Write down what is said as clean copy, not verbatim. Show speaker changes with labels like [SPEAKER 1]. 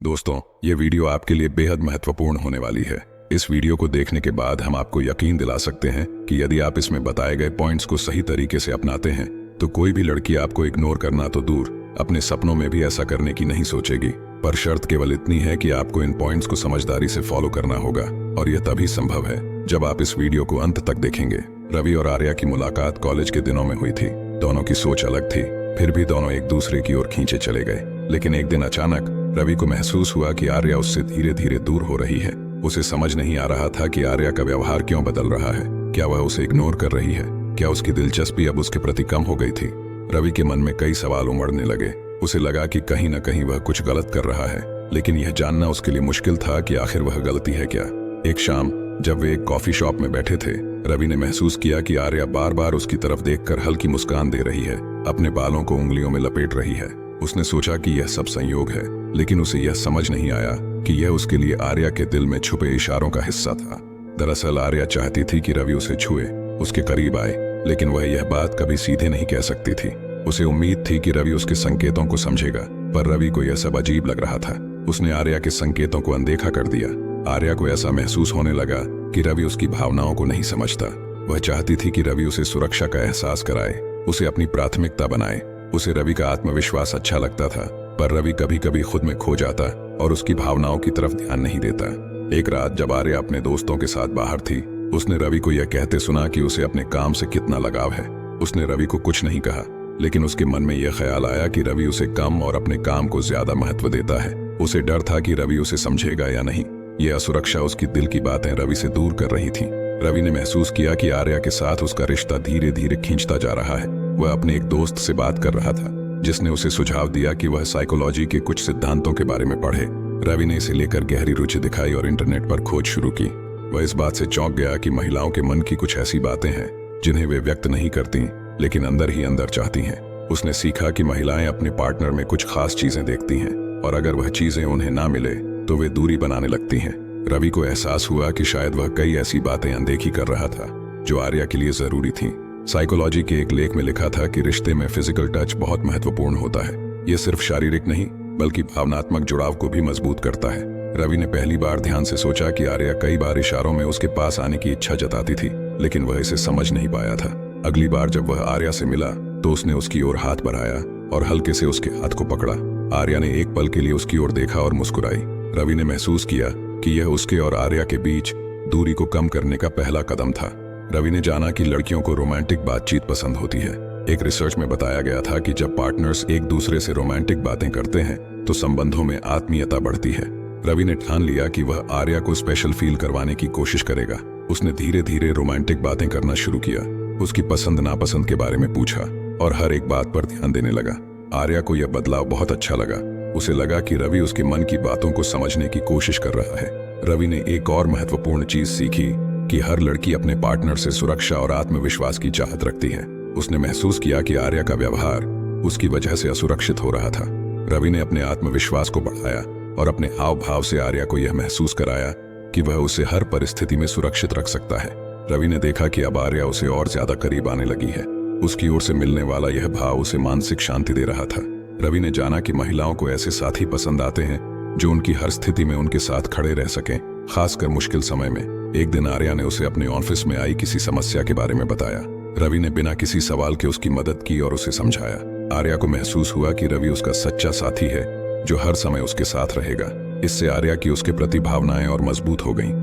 [SPEAKER 1] दोस्तों, ये वीडियो आपके लिए बेहद महत्वपूर्ण होने वाली है। इस वीडियो को देखने के बाद हम आपको यकीन दिला सकते हैं कि यदि आप इसमें बताए गए पॉइंट्स को सही तरीके से अपनाते हैं तो कोई भी लड़की आपको इग्नोर करना तो दूर, अपने सपनों में भी ऐसा करने की नहीं सोचेगी। पर शर्त केवल इतनी है कि आपको इन पॉइंट्स को समझदारी से फॉलो करना होगा, और यह तभी संभव है जब आप इस वीडियो को अंत तक देखेंगे। रवि और आर्या की मुलाकात कॉलेज के दिनों में हुई थी। दोनों की सोच अलग थी, फिर भी दोनों एक दूसरे की ओर खींचे चले गए। लेकिन एक दिन अचानक रवि को महसूस हुआ कि आर्या उससे धीरे धीरे दूर हो रही है। उसे समझ नहीं आ रहा था कि आर्या का व्यवहार क्यों बदल रहा है। क्या वह उसे इग्नोर कर रही है? क्या उसकी दिलचस्पी अब उसके प्रति कम हो गई थी? रवि के मन में कई सवाल उमड़ने लगे। उसे लगा कि कहीं न कहीं वह कुछ गलत कर रहा है, लेकिन यह जानना उसके लिए मुश्किल था कि आखिर वह गलती है क्या। एक शाम जब वे एक कॉफी शॉप में बैठे थे, रवि ने महसूस किया कि आर्या बार बार उसकी तरफ देखकर हल्की मुस्कान दे रही है, अपने बालों को उंगलियों में लपेट रही है। उसने सोचा कि यह सब संयोग है, लेकिन उसे यह समझ नहीं आया कि यह उसके लिए आर्या के दिल में छुपे इशारों का हिस्सा था। दरअसल आर्या चाहती थी कि रवि उसे छुए, उसके करीब आए, लेकिन वह यह बात कभी सीधे नहीं कह सकती थी। उसे उम्मीद थी कि रवि उसके संकेतों को समझेगा, पर रवि को यह सब अजीब लग रहा था। उसने आर्या के संकेतों को अनदेखा कर दिया। आर्या को ऐसा महसूस होने लगा कि रवि उसकी भावनाओं को नहीं समझता। वह चाहती थी कि रवि उसे सुरक्षा का एहसास कराए, उसे अपनी प्राथमिकता बनाए। उसे रवि का आत्मविश्वास अच्छा लगता था, पर रवि कभी कभी खुद में खो जाता और उसकी भावनाओं की तरफ ध्यान नहीं देता। एक रात जब आर्या अपने दोस्तों के साथ बाहर थी, उसने रवि को यह कहते सुना कि उसे अपने काम से कितना लगाव है। उसने रवि को कुछ नहीं कहा, लेकिन उसके मन में यह ख्याल आया कि रवि उसे कम और अपने काम को ज्यादा महत्व देता है। उसे डर था कि रवि उसे समझेगा या नहीं। यह असुरक्षा उसकी दिल की बातें रवि से दूर कर रही थी। रवि ने महसूस किया कि आर्या के साथ उसका रिश्ता धीरे धीरे खींचता जा रहा है। वह अपने एक दोस्त से बात कर रहा था, जिसने उसे सुझाव दिया कि वह साइकोलॉजी के कुछ सिद्धांतों के बारे में पढ़े। रवि ने इसे लेकर गहरी रुचि दिखाई और इंटरनेट पर खोज शुरू की। वह इस बात से चौंक गया कि महिलाओं के मन की कुछ ऐसी बातें हैं जिन्हें वे व्यक्त नहीं करती, लेकिन अंदर ही अंदर चाहती हैं। उसने सीखा कि महिलाएं अपने पार्टनर में कुछ खास चीजें देखती हैं, और अगर वह चीजें उन्हें ना मिले तो वे दूरी बनाने लगती हैं। रवि को एहसास हुआ कि शायद वह कई ऐसी बातें अनदेखी कर रहा था जो आर्या के लिए जरूरी थीं। साइकोलॉजी के एक लेख में लिखा था कि रिश्ते में फिजिकल टच बहुत महत्वपूर्ण होता है। यह सिर्फ शारीरिक नहीं बल्कि भावनात्मक जुड़ाव को भी मजबूत करता है। रवि ने पहली बार ध्यान से सोचा कि आर्या कई बार इशारों में उसके पास आने की इच्छा जताती थी, लेकिन वह इसे समझ नहीं पाया था। अगली बार जब वह आर्या से मिला तो उसने उसकी ओर हाथ बढ़ाया और हल्के से उसके हाथ को पकड़ा। आर्या ने एक पल के लिए उसकी ओर देखा और मुस्कुराई। रवि ने महसूस किया कि यह उसके और आर्या के बीच दूरी को कम करने का पहला कदम था। रवि ने जाना कि लड़कियों को रोमांटिक बातचीत पसंद होती है। एक रिसर्च में बताया गया था कि जब पार्टनर्स एक दूसरे से रोमांटिक बातें करते हैं तो संबंधों में आत्मीयता बढ़ती है। रवि ने ठान लिया कि वह आर्या को स्पेशल फील करवाने की कोशिश करेगा। उसने धीरे धीरे रोमांटिक बातें करना शुरू किया, उसकी पसंद नापसंद के बारे में पूछा और हर एक बात पर ध्यान देने लगा। आर्या को यह बदलाव बहुत अच्छा लगा। उसे लगा कि रवि उसके मन की बातों को समझने की कोशिश कर रहा है। रवि ने एक और महत्वपूर्ण चीज सीखी कि हर लड़की अपने पार्टनर से सुरक्षा और आत्मविश्वास की चाहत रखती है। उसने महसूस किया कि आर्या का व्यवहार उसकी वजह से असुरक्षित हो रहा था। रवि ने अपने आत्मविश्वास को बढ़ाया और अपने हाव भाव से आर्या को यह महसूस कराया कि वह उसे हर परिस्थिति में सुरक्षित रख सकता है। रवि ने देखा कि अब आर्या उसे और ज्यादा करीब आने लगी है। उसकी ओर से मिलने वाला यह भाव उसे मानसिक शांति दे रहा था। रवि ने जाना कि महिलाओं को ऐसे साथी पसंद आते हैं जो उनकी हर स्थिति में उनके साथ खड़े रह सकें, खासकर मुश्किल समय में। एक दिन आर्या ने उसे अपने ऑफिस में आई किसी समस्या के बारे में बताया। रवि ने बिना किसी सवाल के उसकी मदद की और उसे समझाया। आर्या को महसूस हुआ कि रवि उसका सच्चा साथी है जो हर समय उसके साथ रहेगा। इससे आर्या की उसके प्रति भावनाएं और मजबूत हो गईं।